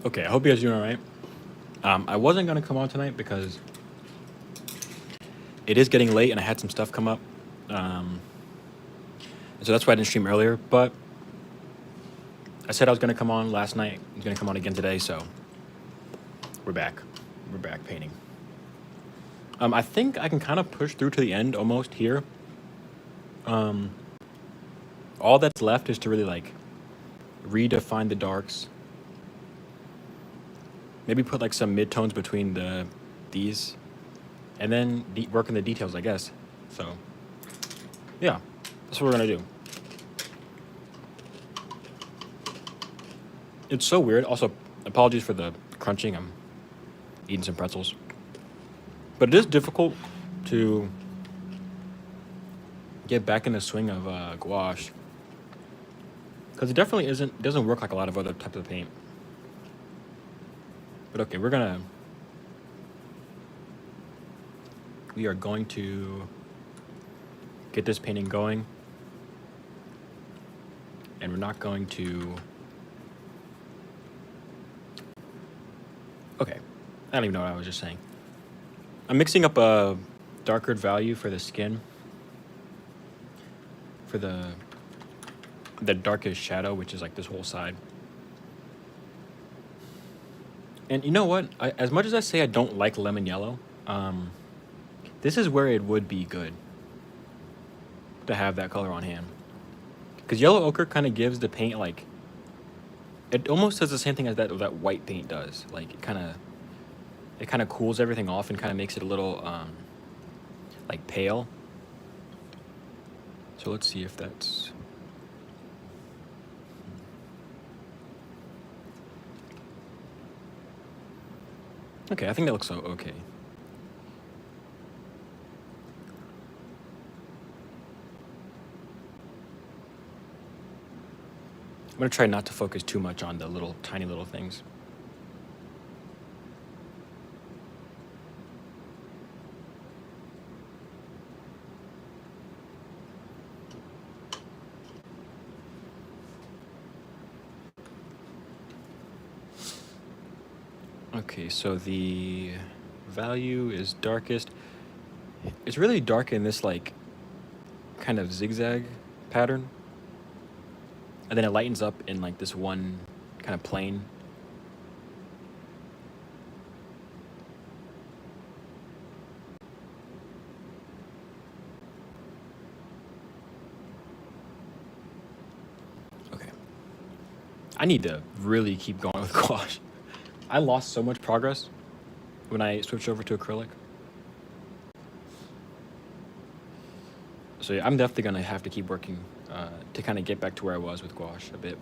Okay, I hope you guys are doing all right. I wasn't gonna come on tonight because it is getting late and I had some stuff come up. Um, so that's why I didn't stream earlier. But I said I was gonna come on last night. I'm gonna come on again today. So we're back. We're back painting. I think I can kind of push through to the end almost here. Um, all that's left is to really like redefine the darks. Maybe put like some midtones between these, and then work on the details, I guess. So yeah, that's what we're gonna do. It's so weird. Also, apologies for the crunching. I'm eating some pretzels. But it is difficult to get back in the swing of gouache. Because it definitely doesn't work like a lot of other types of paint. But okay, we are going to get this painting going. And we're not going to... Okay, I don't even know what I was just saying. I'm mixing up a darker value for the skin. For the darkest shadow, which is like this whole side. And you know what? As much as I say I don't like lemon yellow, this is where it would be good to have that color on hand. Because yellow ochre kind of gives the paint like... It almost does the same thing as that white paint does. Like it kind of cools everything off and kind of makes it a little like pale. So let's see if that's... Okay, I think that looks okay. I'm gonna try not to focus too much on the tiny little things. Okay, so the value is darkest. It's really dark in this like kind of zigzag pattern. And then it lightens up in like this one kind of plane. Okay. I need to really keep going with gouache. I lost so much progress when I switched over to acrylic. So yeah, I'm definitely gonna have to keep working to kind of get back to where I was with gouache a bit.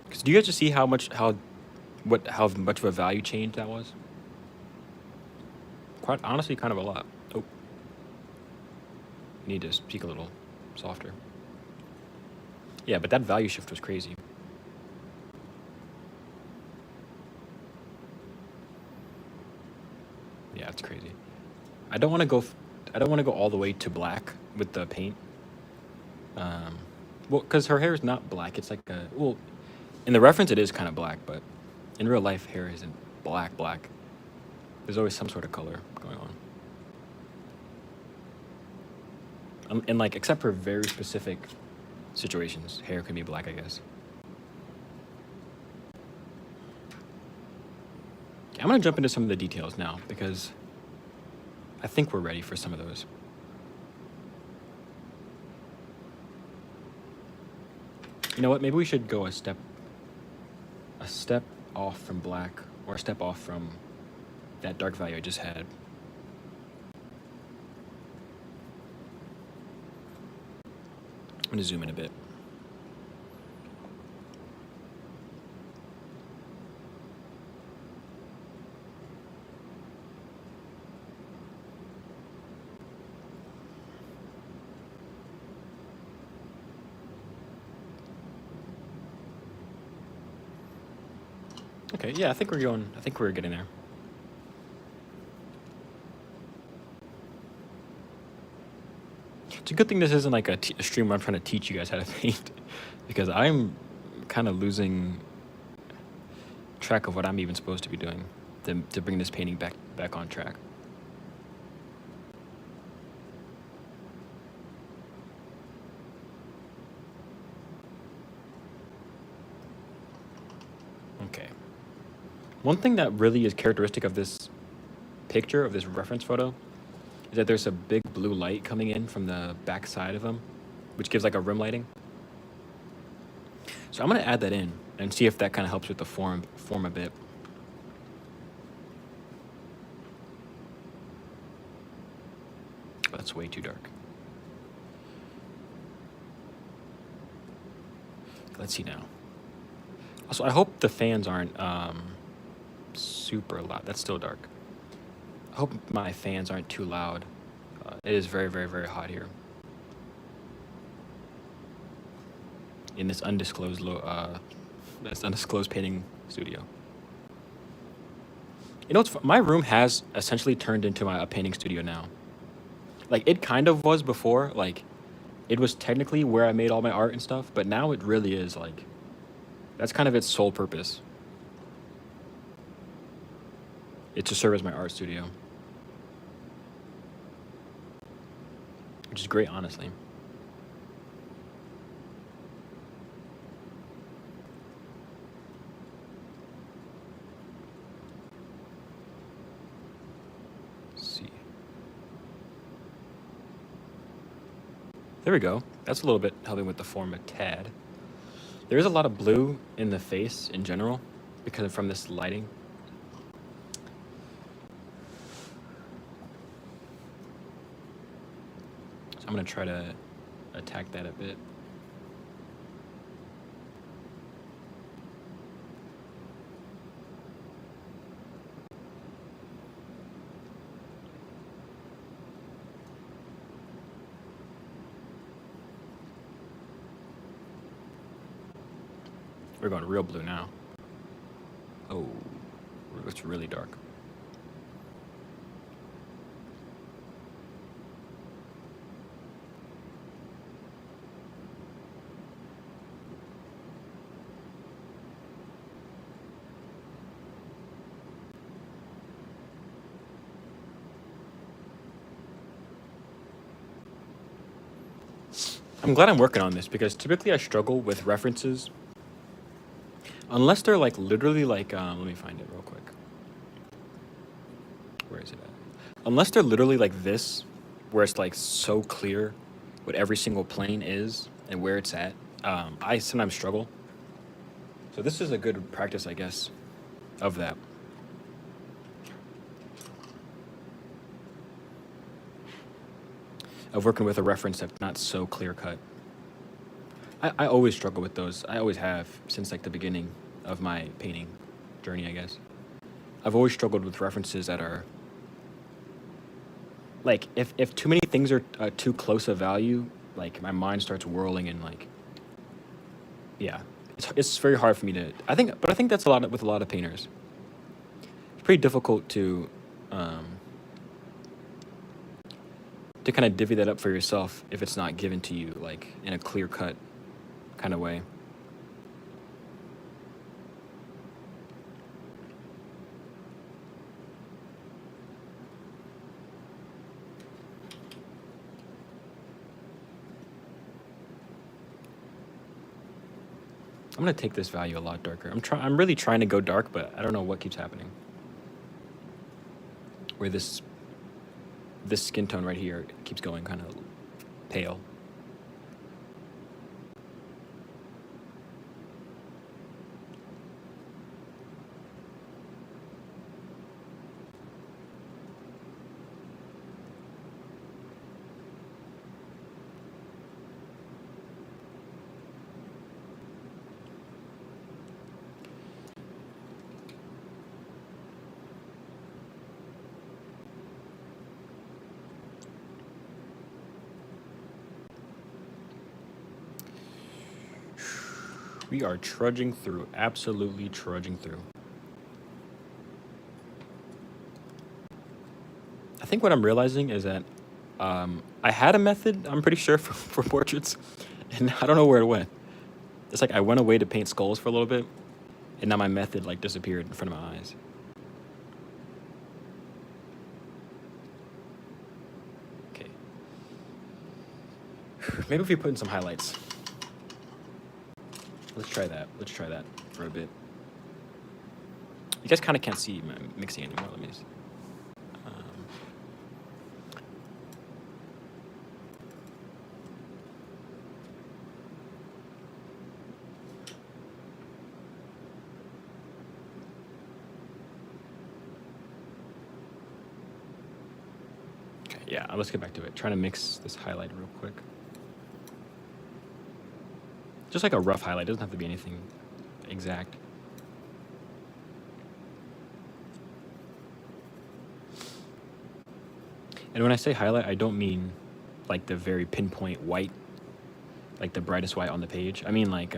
Cause do you guys just see how much of a value change that was? Quite honestly, kind of a lot. Oh, need to speak a little softer. Yeah, but that value shift was crazy. Yeah, it's crazy. I don't want to go all the way to black with the paint. Well, because her hair is not black. It's like in the reference it is kind of black, but in real life hair isn't black. There's always some sort of color going on. And like, except for very specific situations, hair can be black, I guess. I'm gonna jump into some of the details now because I think we're ready for some of those. You know what? Maybe we should go a step off from black, or a step off from that dark value I just had. I'm gonna zoom in a bit. Okay, yeah, I think we're getting there. It's a good thing this isn't like a stream where I'm trying to teach you guys how to paint, because I'm kind of losing track of what I'm even supposed to be doing to bring this painting back on track. Okay. One thing that really is characteristic of this picture, of this reference photo, is that there's a big blue light coming in from the back side of him, which gives like a rim lighting. So I'm gonna add that in and see if that kind of helps with the form a bit. Oh, that's way too dark. Let's see now. Also, I hope the fans aren't super loud. That's still dark. I hope my fans aren't too loud. It is very, very, very hot here in this undisclosed painting studio. You know, my room has essentially turned into a painting studio now. Like, it kind of was before. Like, it was technically where I made all my art and stuff, but now it really is like, that's kind of its sole purpose. It's to serve as my art studio. Which is great, honestly. Let's see. There we go. That's a little bit helping with the form a tad. There is a lot of blue in the face in general because from this lighting. So I'm gonna try to attack that a bit. We're going real blue now. Oh, it's really dark. I'm glad I'm working on this because typically I struggle with references unless they're like literally like, let me find it real quick. Where is it at? Unless they're literally like this, where it's like so clear what every single plane is and where it's at, I sometimes struggle. So this is a good practice, I guess, of that. Of working with a reference that's not so clear cut. I always struggle with those. I always have since like the beginning of my painting journey, I guess. I've always struggled with references that are like if too many things are too close a value, like my mind starts whirling and like, yeah, it's very hard for me to. I think that's a lot with a lot of painters. It's pretty difficult to kind of divvy that up for yourself if it's not given to you like in a clear cut kind of way. I'm gonna take this value a lot darker. I'm really trying to go dark, but I don't know what keeps happening. Where this skin tone right here keeps going kind of pale. We are trudging through, absolutely trudging through. I think what I'm realizing is that I had a method, I'm pretty sure, for portraits, and I don't know where it went. It's like I went away to paint skulls for a little bit, and now my method like disappeared in front of my eyes. Okay. Maybe if we put in some highlights. Let's try that. Let's try that for a bit. You guys kind of can't see my mixing anymore. Let me just... Okay, yeah, let's get back to it. Trying to mix this highlight real quick. Just like a rough highlight. It doesn't have to be anything exact. And when I say highlight, I don't mean like the very pinpoint white, like the brightest white on the page. I mean like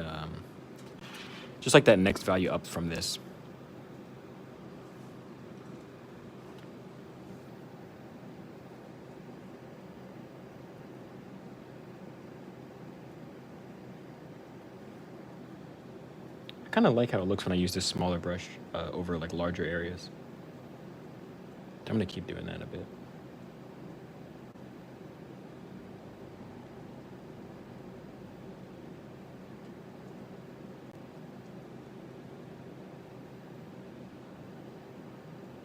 just like that next value up from this. I kind of like how it looks when I use this smaller brush over like larger areas. I'm gonna keep doing that a bit.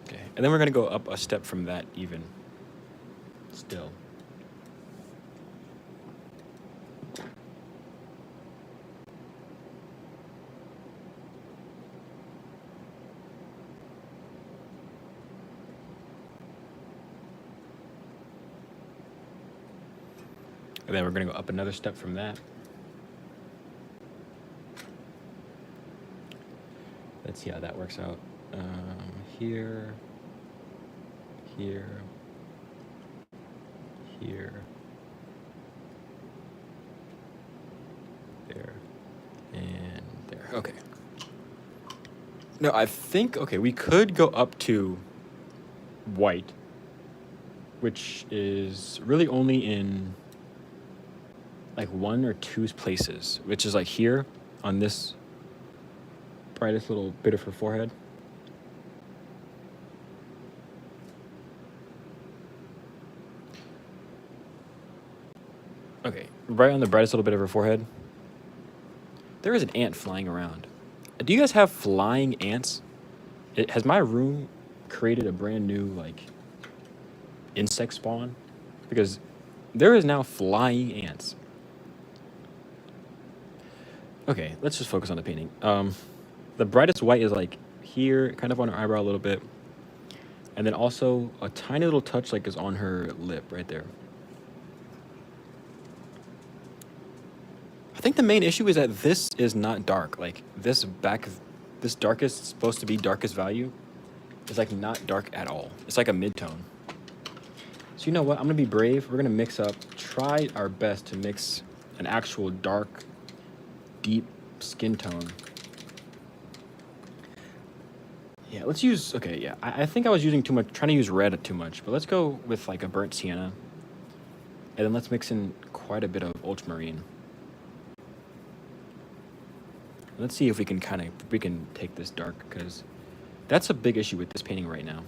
Okay, and then we're gonna go up a step from that even. Still. And then we're gonna go up another step from that. Let's see how that works out. Here, here, here, there, and there. Okay. No, I think, okay, we could go up to white, which is really only in like 1 or 2 places, which is like here on this brightest little bit of her forehead. Okay, right on the brightest little bit of her forehead. There is an ant flying around. Do you guys have flying ants? Has my room created a brand new like insect spawn? Because there is now flying ants. Okay, let's just focus on the painting. The brightest white is like here, kind of on her eyebrow a little bit. And then also a tiny little touch like is on her lip right there. I think the main issue is that this is not dark. Like this darkest, supposed to be darkest value is like not dark at all. It's like a mid-tone. So you know what? I'm gonna be brave. We're gonna mix up, try our best to mix an actual dark, deep skin tone. Yeah, let's use, okay, yeah. I think I was using too much, trying to use red too much, but let's go with like a burnt sienna. And then let's mix in quite a bit of ultramarine. Let's see if we can take this dark, because that's a big issue with this painting right now.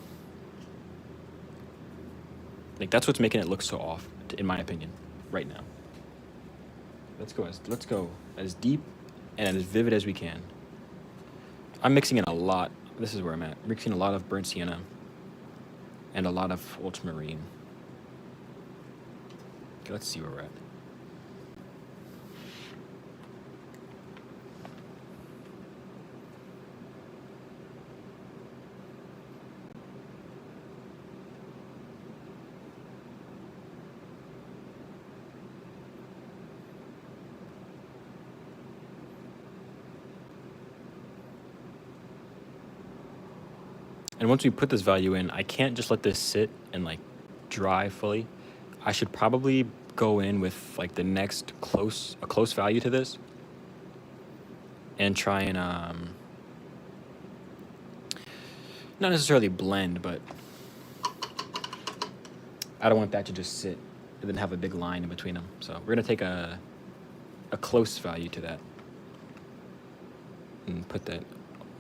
Like that's what's making it look so off, in my opinion, right now. Let's go as deep and as vivid as we can. I'm mixing in a lot. This is where I'm at. Mixing a lot of burnt sienna and a lot of ultramarine. Okay, let's see where we're at. And once we put this value in, I can't just let this sit and like dry fully. I should probably go in with like the next close value to this and try and not necessarily blend, but I don't want that to just sit and then have a big line in between them. So we're gonna take a close value to that and put that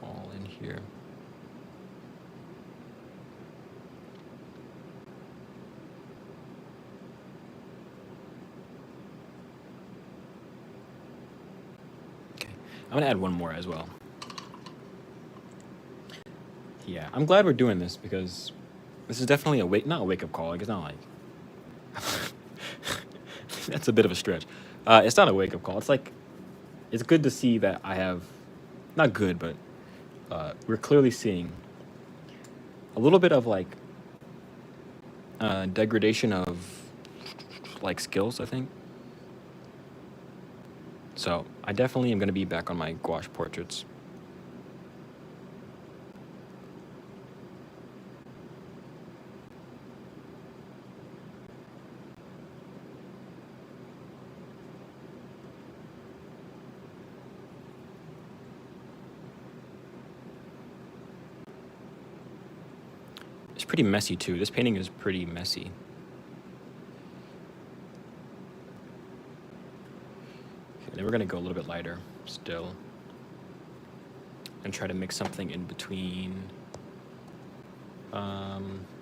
all in here. Okay, I'm gonna add one more as well. Yeah, I'm glad we're doing this because this is definitely not a wake-up call. Like, it's not like that's a bit of a stretch. It's not a wake-up call. It's like it's good to see that I have not good, but we're clearly seeing a little bit of like degradation of like skills, I think. So I definitely am going to be back on my gouache portraits. It's pretty messy too. This painting is pretty messy. Okay, then we're gonna go a little bit lighter still, and try to mix something in between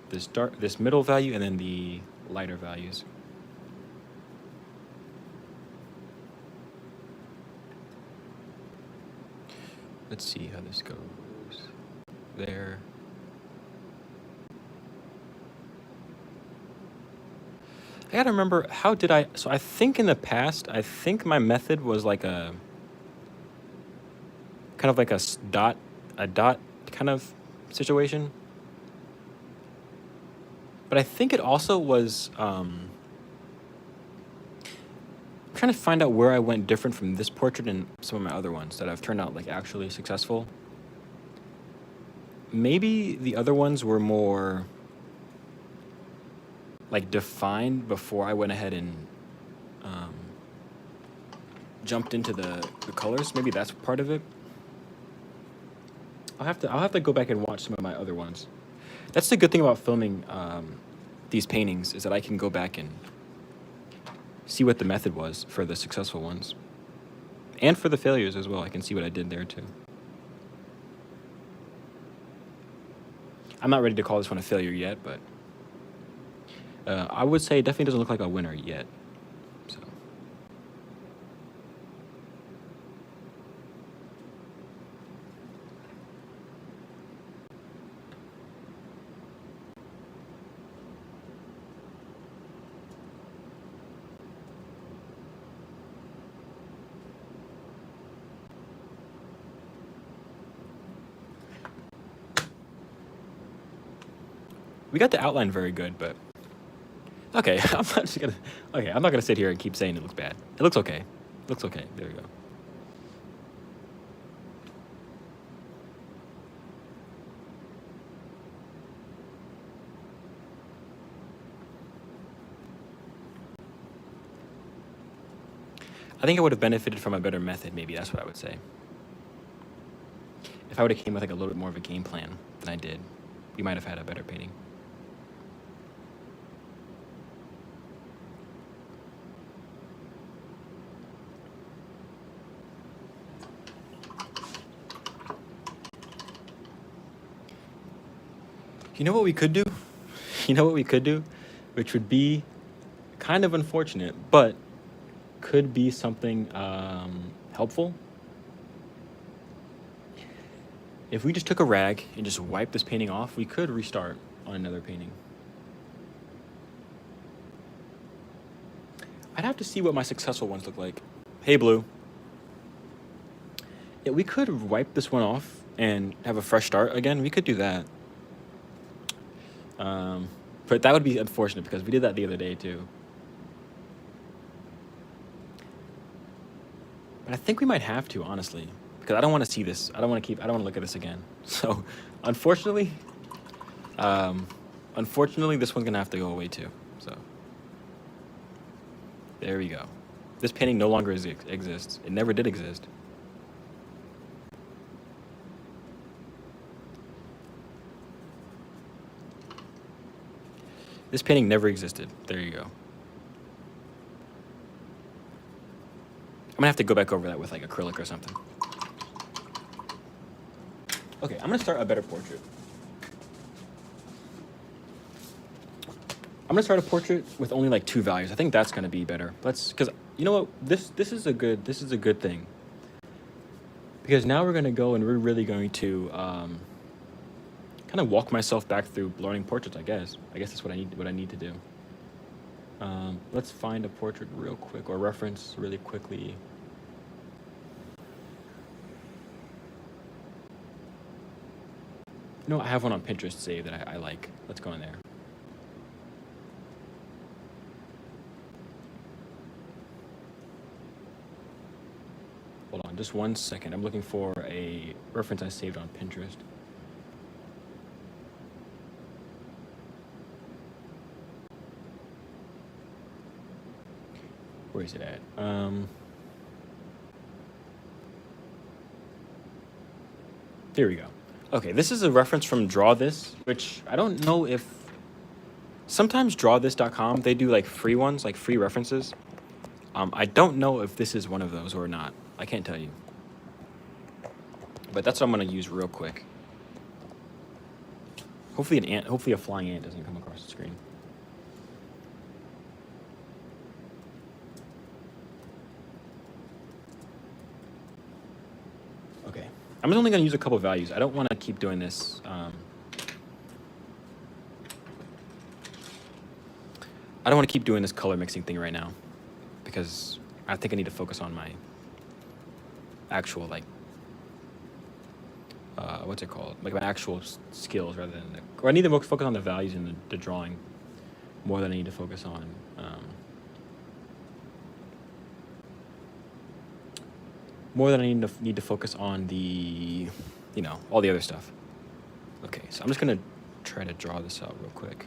this middle value and then the lighter values. Let's see how this goes. There. I gotta remember, how did I... So I think in the past, I think my method was like a... kind of like a dot kind of situation. But I think it also was... I'm trying to find out where I went different from this portrait and some of my other ones that have turned out like actually successful. Maybe the other ones were more like defined before I went ahead and jumped into the colors. Maybe that's part of it. I'll have to go back and watch some of my other ones. That's the good thing about filming these paintings, is that I can go back and see what the method was for the successful ones. And for the failures as well. I can see what I did there too. I'm not ready to call this one a failure yet, but I would say it definitely doesn't look like a winner yet. So. We got the outline very good, but okay, I'm not gonna sit here and keep saying it looks bad. It looks okay. It looks okay. There we go. I think I would have benefited from a better method, maybe. That's what I would say. If I would have came with like a little bit more of a game plan than I did, we might have had a better painting. You know what we could do? You know what we could do? Which would be kind of unfortunate, but could be something helpful. If we just took a rag and just wiped this painting off, we could restart on another painting. I'd have to see what my successful ones look like. Hey, Blue. Yeah, we could wipe this one off and have a fresh start again. We could do that. But that would be unfortunate because we did that the other day too. But I think we might have to, honestly, because I don't want to see this. I don't want to look at this again. So, unfortunately, this one's gonna have to go away too. So, there we go. This painting no longer exists. It never did exist. This painting never existed. There you go. gonna have to go back over that with like acrylic or something. Okay, I'm gonna start a better portrait. I'm gonna start a portrait with only like 2 values. I think that's gonna be better. Cause you know what, this is a good thing. Because now we're gonna go and we're really going to kind of walk myself back through learning portraits. I guess that's what I need to do. Let's find a portrait real quick, or reference really quickly. You know, I have one on Pinterest saved that I like. Let's go in there. Hold on, just 1 second. I'm looking for a reference I saved on Pinterest. Where is it at? Here we go. Okay, this is a reference from Draw This, which I don't know if... Sometimes drawthis.com, they do like free ones, like free references. I don't know if this is one of those or not. I can't tell you. But that's what I'm gonna use real quick. Hopefully a flying ant doesn't come across the screen. Okay, I'm only gonna use a couple values. I don't want to keep doing this. I don't want to keep doing this color mixing thing right now, because I think I need to focus on my actual, like, what's it called? Like my actual skills rather than, or I need to focus on the values in the drawing more than I need to focus on, more than I need to focus on the, you know, all the other stuff. Okay, so I'm just gonna try to draw this out real quick.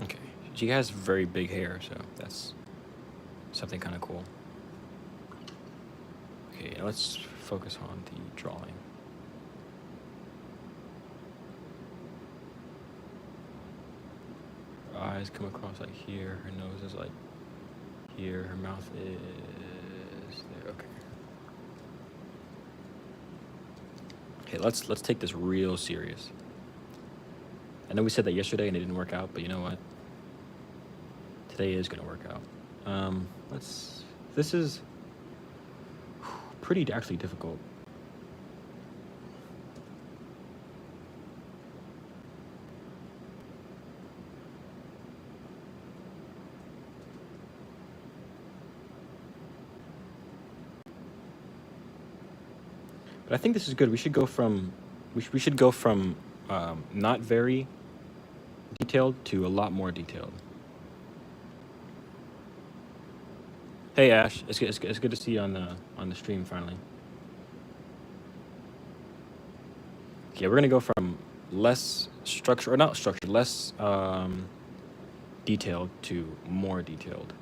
Okay, she has very big hair, so that's something kind of cool. Okay, now let's focus on the drawing. Her eyes come across like here, her nose is like here, her mouth is there. Okay. Okay, let's take this real serious. I know we said that yesterday and it didn't work out, but you know what? Today is gonna work out. This is pretty actually difficult. But I think this is good. We should go from not very detailed to a lot more detailed. Hey Ash, it's good to see you on the stream finally. Okay, we're gonna go from less structure, or not structured, less detailed to more detailed.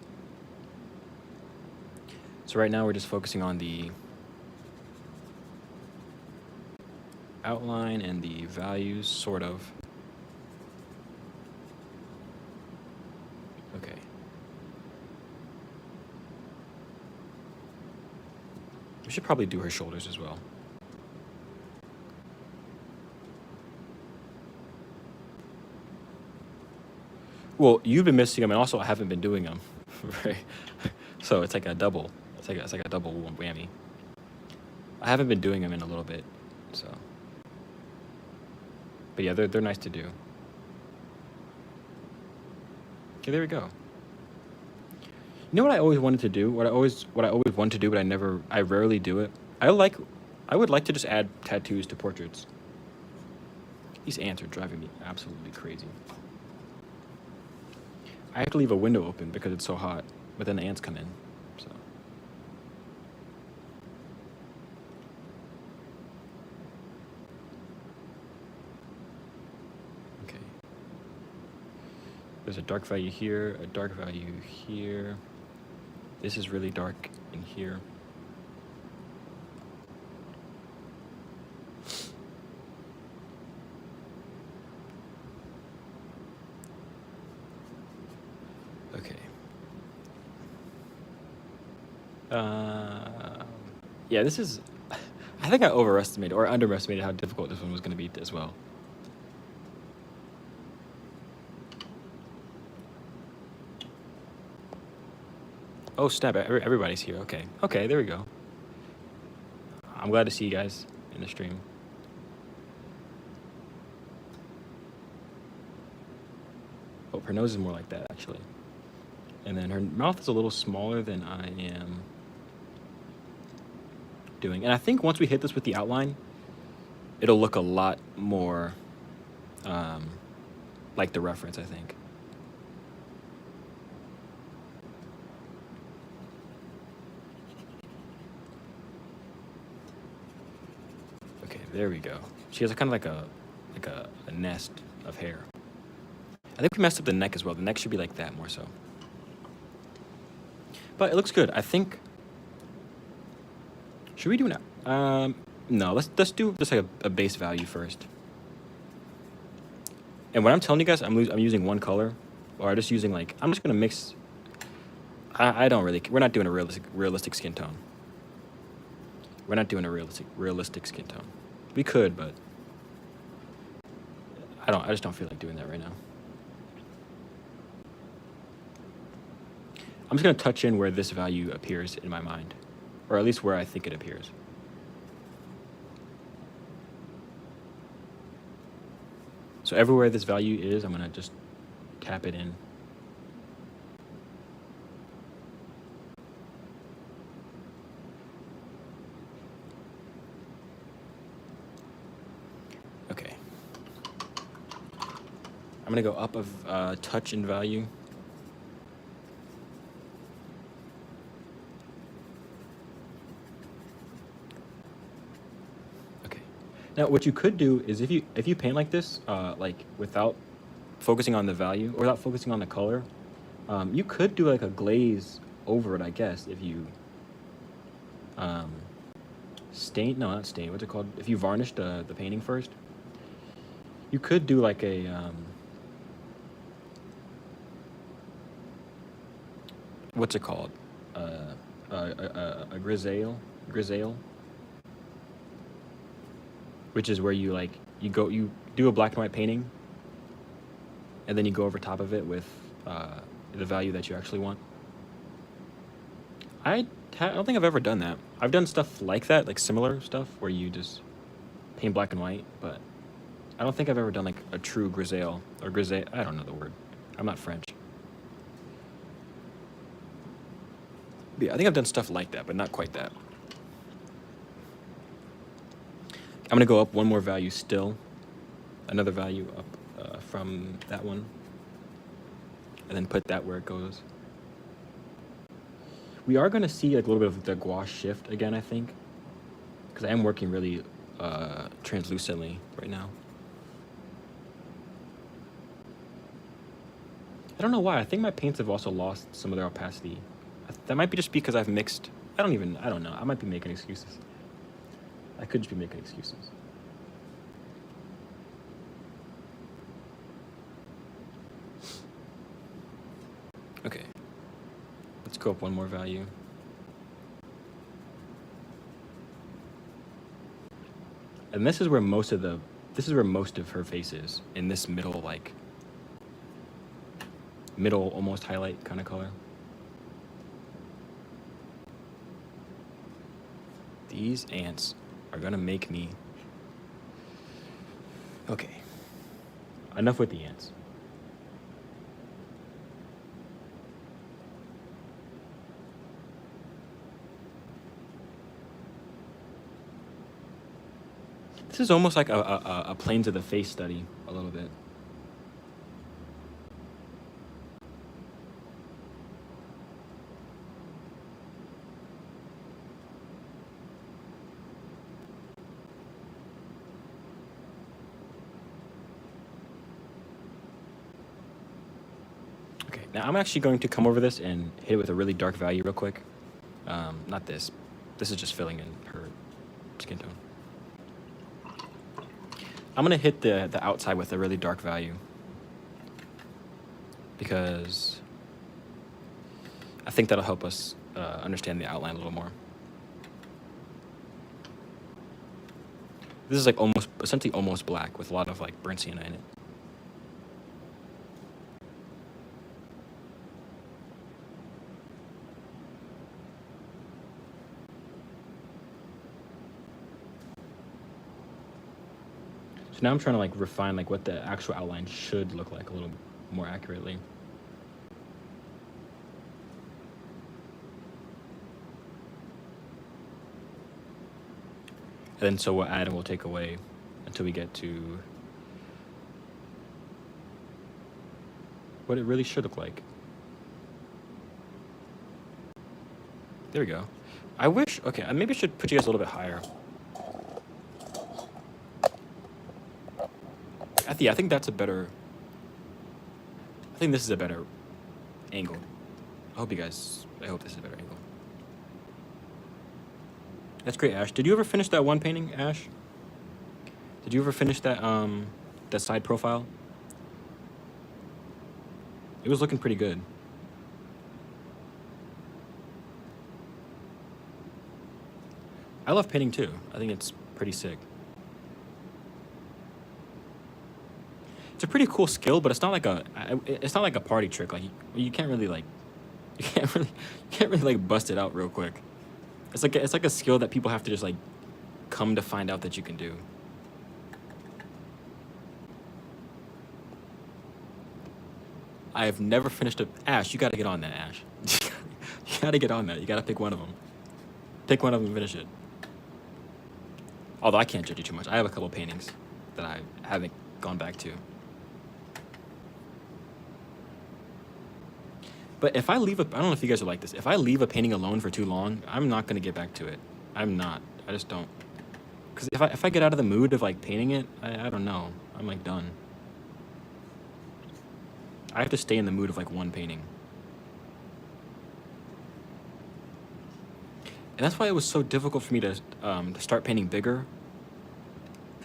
So right now we're just focusing on the outline and the values, sort of. Okay. We should probably do her shoulders as well. Well, you've been missing them, and also I haven't been doing them, right? So it's like a double. It's like a double whammy. I haven't been doing them in a little bit, so. But yeah, they're nice to do. Okay, there we go. You know what I always wanted to do? What I always want to do, but I rarely do it. I would like to just add tattoos to portraits. These ants are driving me absolutely crazy. I have to leave a window open because it's so hot, but then the ants come in, so. There's a dark value here, a dark value here. This is really dark in here. Okay. Yeah, this is... I think I overestimated or underestimated how difficult this one was going to be as well. Oh, snap. Everybody's here. Okay. Okay, there we go. I'm glad to see you guys in the stream. Oh, her nose is more like that, actually. And then her mouth is a little smaller than I am doing. And I think once we hit this with the outline, it'll look a lot more like the reference, I think. Okay, there we go. She has kind of like a nest of hair. I think we messed up the neck as well. The neck should be like that more so. But it looks good. I think... Should we do now? No, let's do just like a base value first. And when I'm telling you guys I'm using one color, or I'm just using like... I'm just going to mix... I don't really... We're not doing a realistic skin tone. We're not doing a realistic skin tone. We could, but... I just don't feel like doing that right now. I'm just going to touch in where this value appears in my mind. Or at least where I think it appears. So everywhere this value is, I'm going to just tap it in. Okay. I'm going to go up of touch in value. Now, what you could do is if you paint like this, like without focusing on the value or without focusing on the color, you could do like a glaze over it, I guess, if you stain. No, not stain. What's it called? If you varnish the painting first, you could do like a what's it called? A grisaille. Which is where you do a black and white painting, and then you go over top of it with the value that you actually want. I don't think I've ever done that. I've done stuff like that, like similar stuff, where you just paint black and white, but I don't think I've ever done like a true grisaille or grisaille. I don't know the word. I'm not French. But yeah, I think I've done stuff like that, but not quite that. I'm going to go up one more value still, another value up from that one, and then put that where it goes. We are going to see like a little bit of the gouache shift again, I think, because I am working really translucently right now. I don't know why. I think my paints have also lost some of their opacity. That might be just because I've mixed. I don't know. I might be making excuses. I could just be making excuses. Okay. Let's go up one more value. And this is where most of her face is, in this middle almost highlight kind of color. These ants are gonna make me... Okay. Enough with the ants. This is almost like a planes of the face study, a little bit. Now I'm actually going to come over this and hit it with a really dark value real quick. Not this. This is just filling in her skin tone. I'm gonna hit the outside with a really dark value because I think that'll help us understand the outline a little more. This is like essentially almost black with a lot of like burnt sienna in it. So now I'm trying to like refine like what the actual outline should look like a little more accurately. And then so we'll add and we'll take away until we get to what it really should look like. There we go. I wish, okay, maybe I should put you guys a little bit higher. I think that's a better, I think this is a better angle. I hope this is a better angle. That's great, Ash. Did you ever finish that one painting, Ash? Did you ever finish that that side profile? It was looking pretty good. I love painting too. I think it's pretty sick. It's a pretty cool skill, but it's not like a party trick. Like you can't really like you can't really like bust it out real quick. It's like a skill that people have to just like come to find out that you can do. I have never finished a Ash. You got to get on that, Ash. You got to get on that. You got to pick one of them. Pick one of them and finish it. Although I can't judge you too much. I have a couple paintings that I haven't gone back to. But if I leave I don't know if you guys are like this. If I leave a painting alone for too long, I'm not going to get back to it. I'm not. I just don't. Because if I get out of the mood of like painting it, I don't know. I'm like done. I have to stay in the mood of like one painting. And that's why it was so difficult for me to start painting bigger.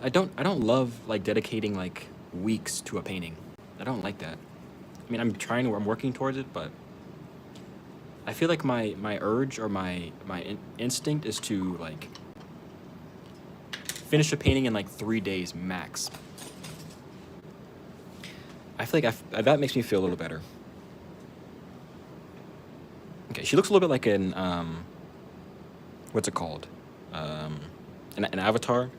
I don't love like dedicating like weeks to a painting. I don't like that. I mean, I'm working towards it, but I feel like my urge or my instinct is to like finish a painting in like 3 days max. I feel like that makes me feel a little better. Okay, she looks a little bit like an what's it called? An Avatar.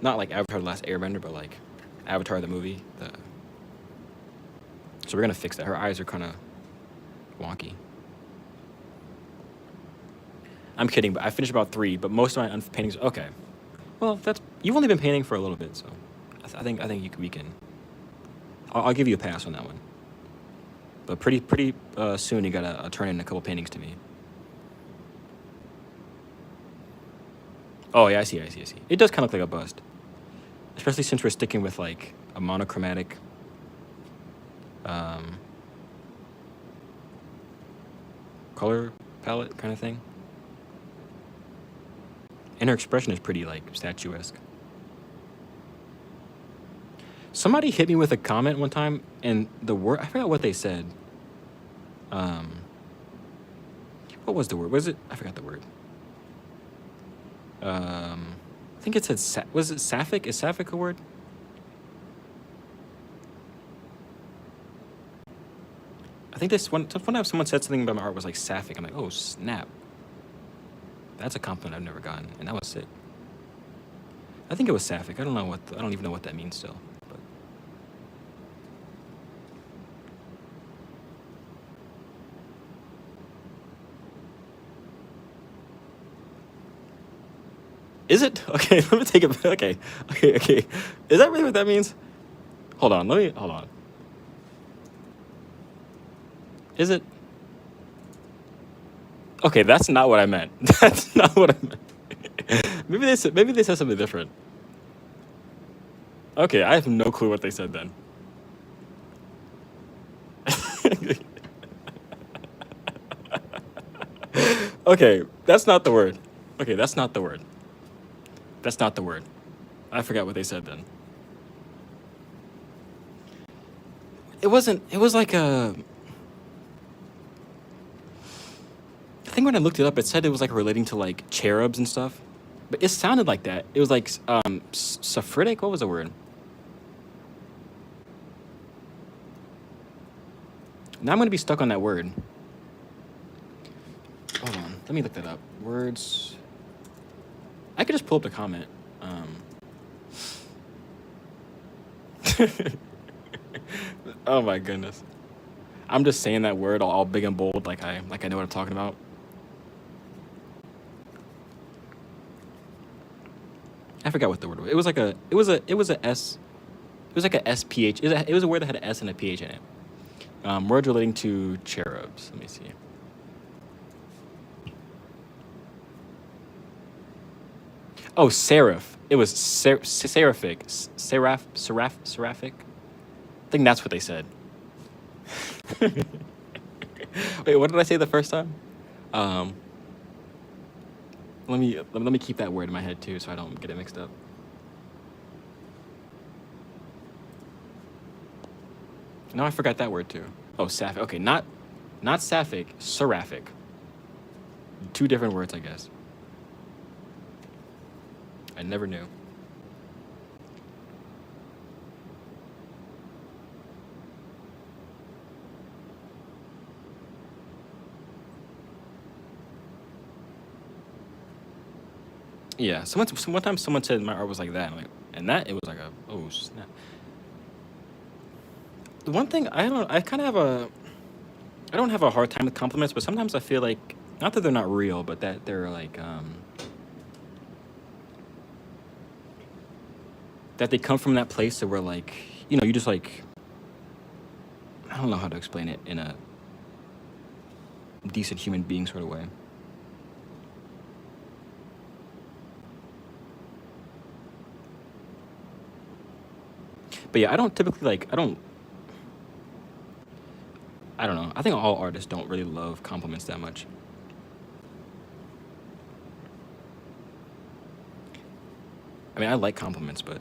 Not like Avatar: The Last Airbender, but like Avatar the movie. So we're gonna fix that. Her eyes are kind of wonky. I'm kidding, but I finished about 3. But most of my paintings. Okay, well you've only been painting for a little bit, so I think we can. I'll give you a pass on that one. But pretty soon you gotta turn in a couple paintings to me. Oh yeah, I see. It does kind of look like a bust, especially since we're sticking with like a monochromatic. Color palette kind of thing. And her expression is pretty like statuesque. Somebody hit me with a comment one time, and the word I forgot what they said. What was the word? Was it? I forgot the word. I think it said was it sapphic? Is sapphic a word? I think one time someone said something about my art was like sapphic. I'm like, oh snap. That's a compliment I've never gotten, and that was sick. I think it was sapphic. I don't even know what that means still. But is it? Okay, let me take it. Okay. Is that really what that means? Hold on. Hold on. Is it? Okay, that's not what I meant. That's not what I meant. Maybe they said something different. Okay, I have no clue what they said then. Okay, that's not the word. Okay, that's not the word. That's not the word. I forgot what they said then. It wasn't. It was like a. I think when I looked it up, it said it was like relating to like cherubs and stuff, but it sounded like that. It was like Sephitic. What was the word? Now I'm gonna be stuck on that word. Hold on, let me look that up. Words. I could just pull up the comment. Oh my goodness. I'm just saying that word all big and bold, like I know what I'm talking about. I forgot what the word was. It was like a. It was a S. It was like a SPH. It was a word that had an S and a PH in it. Words relating to cherubs. Let me see. Oh, seraph. It was seraphic. Seraphic. I think that's what they said. Wait, what did I say the first time? Um, let me keep that word in my head too, so I don't get it mixed up. No, I forgot that word too. Oh, sapphic. Okay, not sapphic, seraphic. Two different words, I guess. I never knew. Yeah, one time someone said my art was like that, and that it was like a oh snap. The one thing I kind of have a, I don't have a hard time with compliments, but sometimes I feel like not that they're not real, but that they're like that they come from that place that where like you just like I don't know how to explain it in a decent human being sort of way. But yeah, I don't typically like I don't know. I think all artists don't really love compliments that much. I mean, I like compliments, but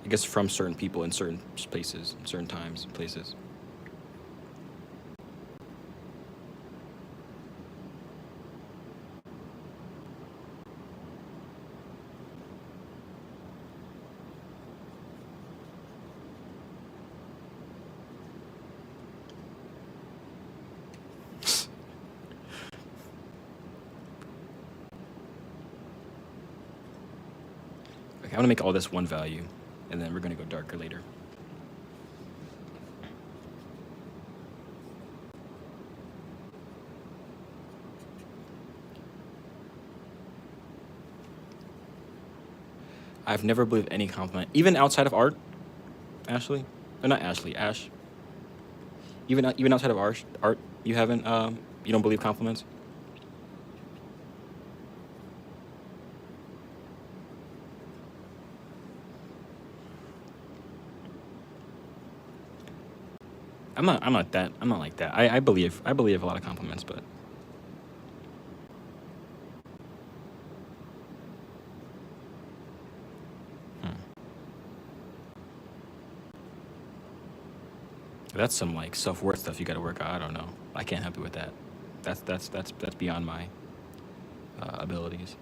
I guess from certain people in certain places, certain times, and places. Okay, I'm gonna make all this one value, and then we're gonna go darker later. I've never believed any compliment, even outside of art. Ashley, or not Ashley, Ash. Even outside of art, you haven't you don't believe compliments. I'm not like that. I believe a lot of compliments, but hmm, that's some like self worth stuff you got to work out. I don't know. I can't help you with that. That's beyond my abilities.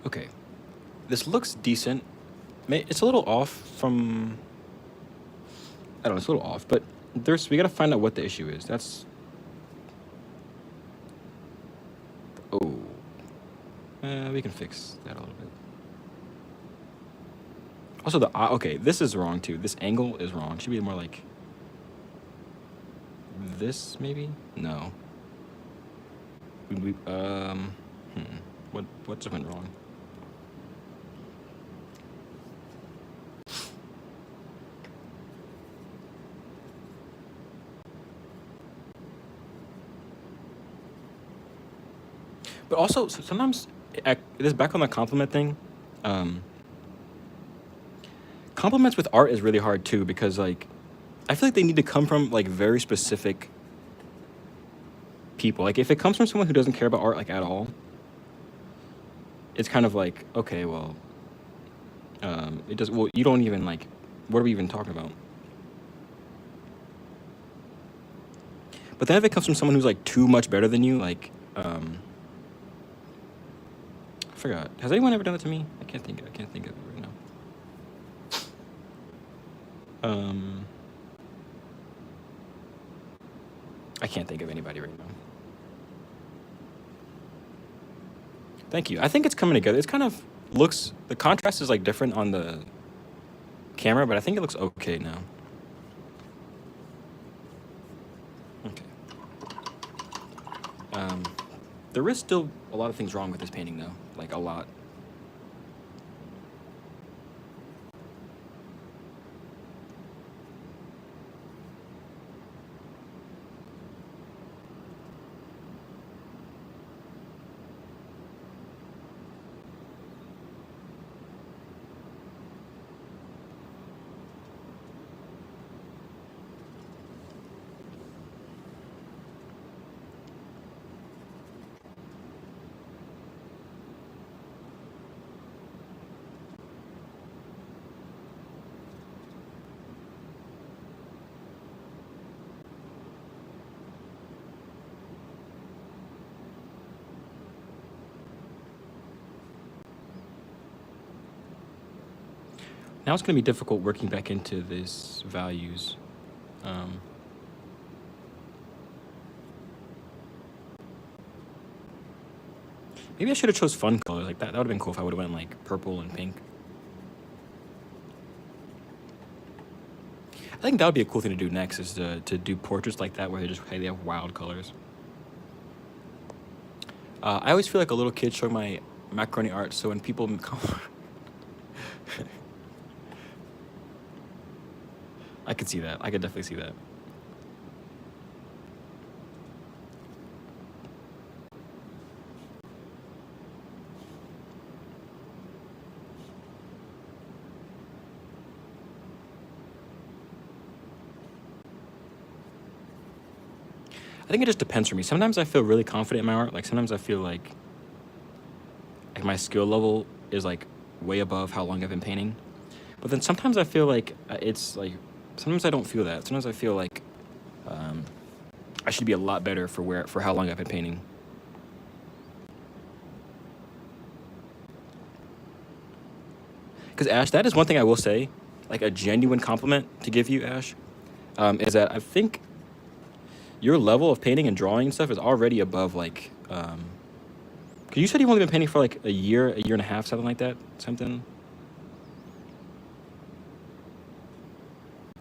Okay, this looks decent. It's a little off from. I don't know. It's a little off, but we gotta find out what the issue is. That's oh. We can fix that a little bit. Also, okay, this is wrong too. This angle is wrong. Should be more like this, maybe? No. Hmm. What's went wrong? But also sometimes, this back on the compliment thing. Um, Compliments with art is really hard too because like I feel like they need to come from like very specific people. Like if it comes from someone who doesn't care about art like at all, it's kind of like okay, well, it does. Well, you don't even like. What are we even talking about? But then if it comes from someone who's like too much better than you, like I forgot. Has anyone ever done that to me? I can't think. I can't think of it right now. I can't think of anybody right now. Thank you. I think it's coming together. It's kind of looks. The contrast is like different on the camera, but I think it looks okay now. Okay. There is still a lot of things wrong with this painting, though. Like a lot. Now it's going to be difficult working back into these values. Maybe I should have chose fun colors like that. That would have been cool if I would have went like purple and pink. I think that would be a cool thing to do next is to do portraits like that where they have wild colors. I always feel like a little kid showing my macaroni art. So when people come, I could see that. I could definitely see that. I think it just depends for me. Sometimes I feel really confident in my art. Like sometimes I feel like my skill level is like way above how long I've been painting. But then sometimes I feel like it's like sometimes I don't feel that. Sometimes I feel like I should be a lot better for how long I've been painting. Because Ash, that is one thing I will say, like a genuine compliment to give you, Ash, is that I think your level of painting and drawing and stuff is already above like. Cause you said you've only been painting for like a year and a half, something like that, something.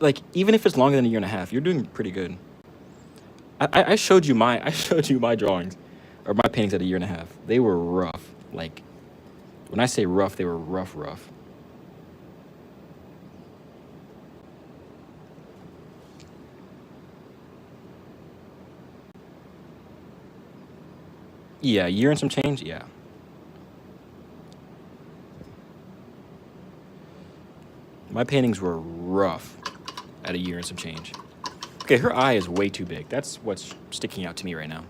Like even if it's longer than a year and a half, you're doing pretty good. I showed you my I showed you my drawings, or my paintings at a year and a half. They were rough. Like when I say rough, they were rough, rough. Yeah, a year and some change. Yeah, my paintings were rough at a year and some change. Okay, her eye is way too big. That's what's sticking out to me right now.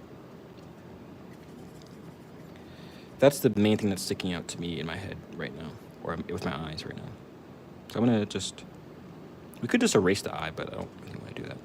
That's the main thing that's sticking out to me in my head right now, or with my eyes right now. So I'm gonna just. We could just erase the eye, but I don't really want to do that.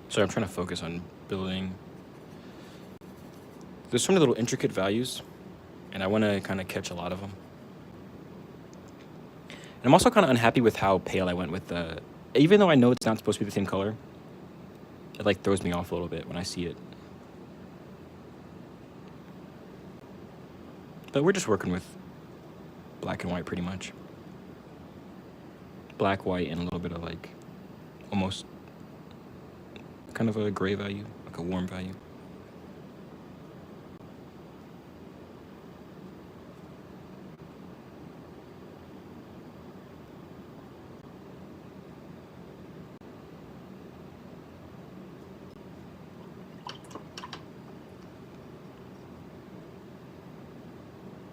So I'm trying to focus on building There's so many little intricate values, and I want to kind of catch a lot of them. And I'm also kind of unhappy with how pale I went with the... Even though I know it's not supposed to be the same color, it like throws me off a little bit when I see it. But we're just working with black and white pretty much. Black, white, and a little bit of like almost kind of a gray value, like a warm value.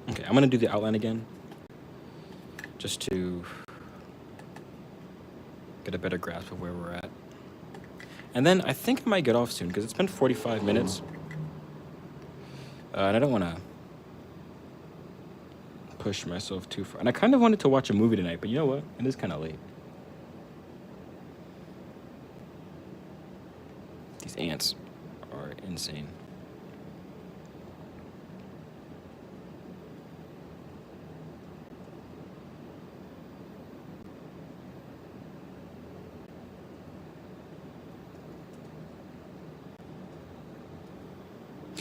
Okay, I'm gonna do the outline again, just to get a better grasp of where we're at. And then I think I might get off soon, because it's been 45 minutes. And I don't want to push myself too far. And I kind of wanted to watch a movie tonight, but you know what? It is kind of late. These ants are insane.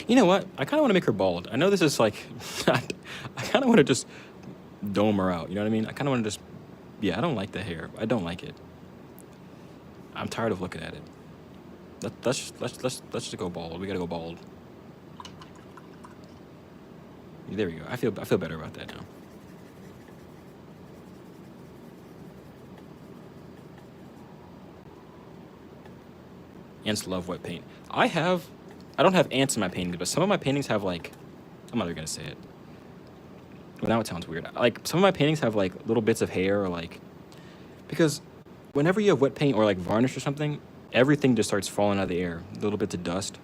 You know what? I kind of want to make her bald. I know this is like... I kind of want to just dome her out. You know what I mean? I kind of want to just... Yeah, I don't like the hair. I don't like it. I'm tired of looking at it. Let's just go bald. We gotta go bald. There we go. I feel better about that now. Ants love wet paint. I don't have ants in my paintings, but some of my paintings have like... I'm not even gonna say it. Well, now it sounds weird. Like, some of my paintings have like little bits of hair or like... Because whenever you have wet paint or like varnish or something, everything just starts falling out of the air. Little bits of dust.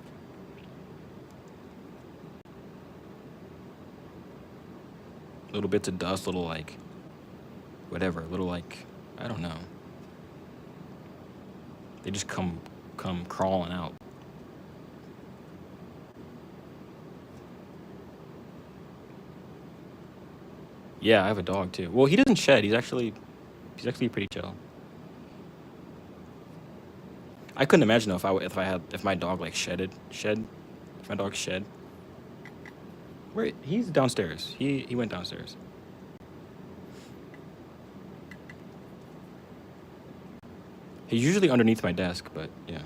Little bits of dust, little like... Whatever, little like... I don't know. They just come crawling out. Yeah, I have a dog too. Well, he doesn't shed. He's actually pretty chill. I couldn't imagine though if my dog like shed. If my dog shed. Wait, he's downstairs. He went downstairs. He's usually underneath my desk, but yeah.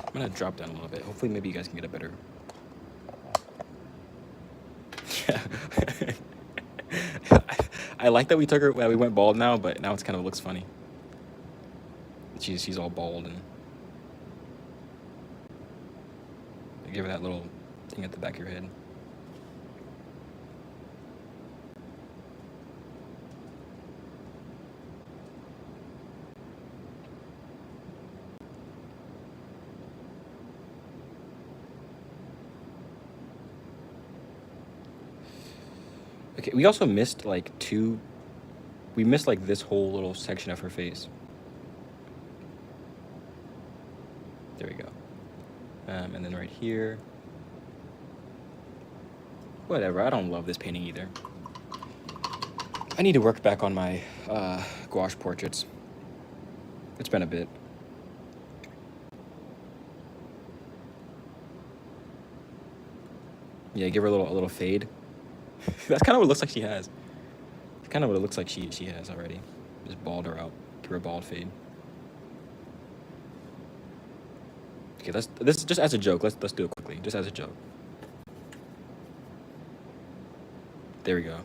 I'm gonna drop down a little bit. Hopefully, maybe you guys can get a better. Yeah. I like that we took her. Well, we went bald now, but now it's kind of looks funny. She's all bald and give her that little thing at the back of your head. Okay, we also missed like we missed like this whole little section of her face. There we go. And then right here. Whatever, I don't love this painting either. I need to work back on my gouache portraits. It's been a bit. Yeah, give her a little fade. That's kind of what it looks like she has. It's kind of what it looks like she has already. Just bald her out. Give her a bald fade. Okay, this just as a joke. Let's do it quickly. Just as a joke. There we go.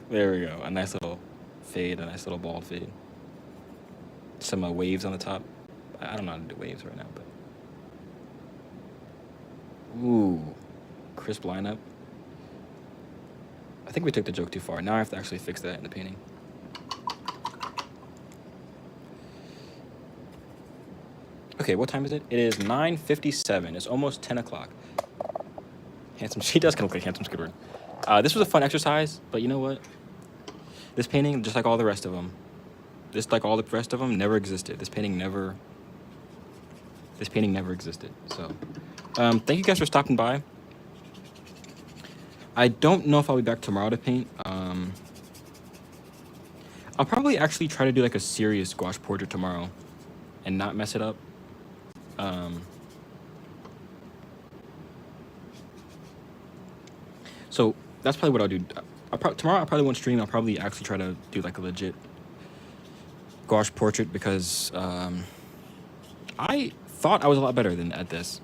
There we go. A nice little fade, a nice little bald fade. Some waves on the top. I don't know how to do waves right now, but. Ooh, crisp lineup. I think we took the joke too far. Now I have to actually fix that in the painting. Okay, what time is it? It is 9:57. It's almost 10 o'clock. Handsome. She does kind of look like Handsome Squidward. This was a fun exercise, but you know what? This painting, just like all the rest of them, never existed. This painting never existed. So, thank you guys for stopping by. I don't know if I'll be back tomorrow to paint. I'll probably actually try to do like a serious gouache portrait tomorrow and not mess it up. So that's probably what I'll do. Tomorrow I probably won't stream. I'll probably actually try to do like a legit gouache portrait because I thought I was a lot better than at this.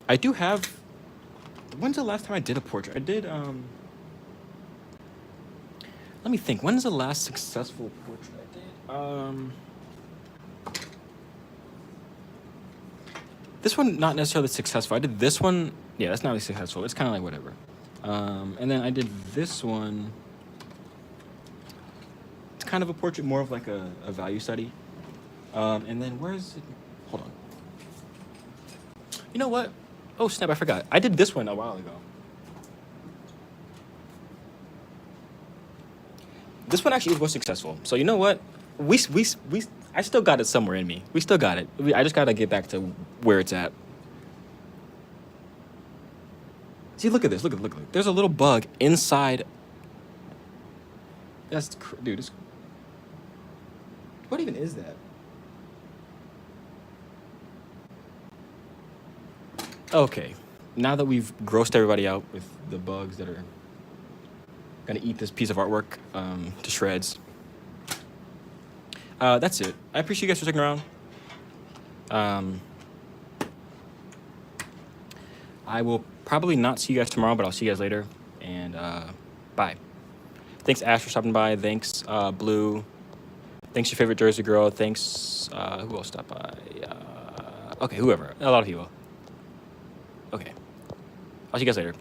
I do have. When's the last time I did a portrait? I did. Let me think. When's the last successful portrait I did? This one not necessarily successful. I did this one. Yeah, that's not really successful. It's kind of like whatever. And then I did this one. It's kind of a portrait, more of like a value study. And then where is it? Hold on. You know what? Oh snap! I forgot. I did this one a while ago. This one actually was successful. So you know what? I still got it somewhere in me. We still got it. I just gotta get back to where it's at. See, look at this. Look. There's a little bug inside. Dude. What even is that? Okay, now that we've grossed everybody out with the bugs that are gonna eat this piece of artwork to shreds, that's it. I appreciate you guys for sticking around. I will probably not see you guys tomorrow, but I'll see you guys later. And bye. Thanks, Ash, for stopping by. Thanks, Blue. Thanks, your favorite Jersey girl. Thanks, who else stopped by? Okay, whoever. A lot of people. Okay. I'll see you guys later.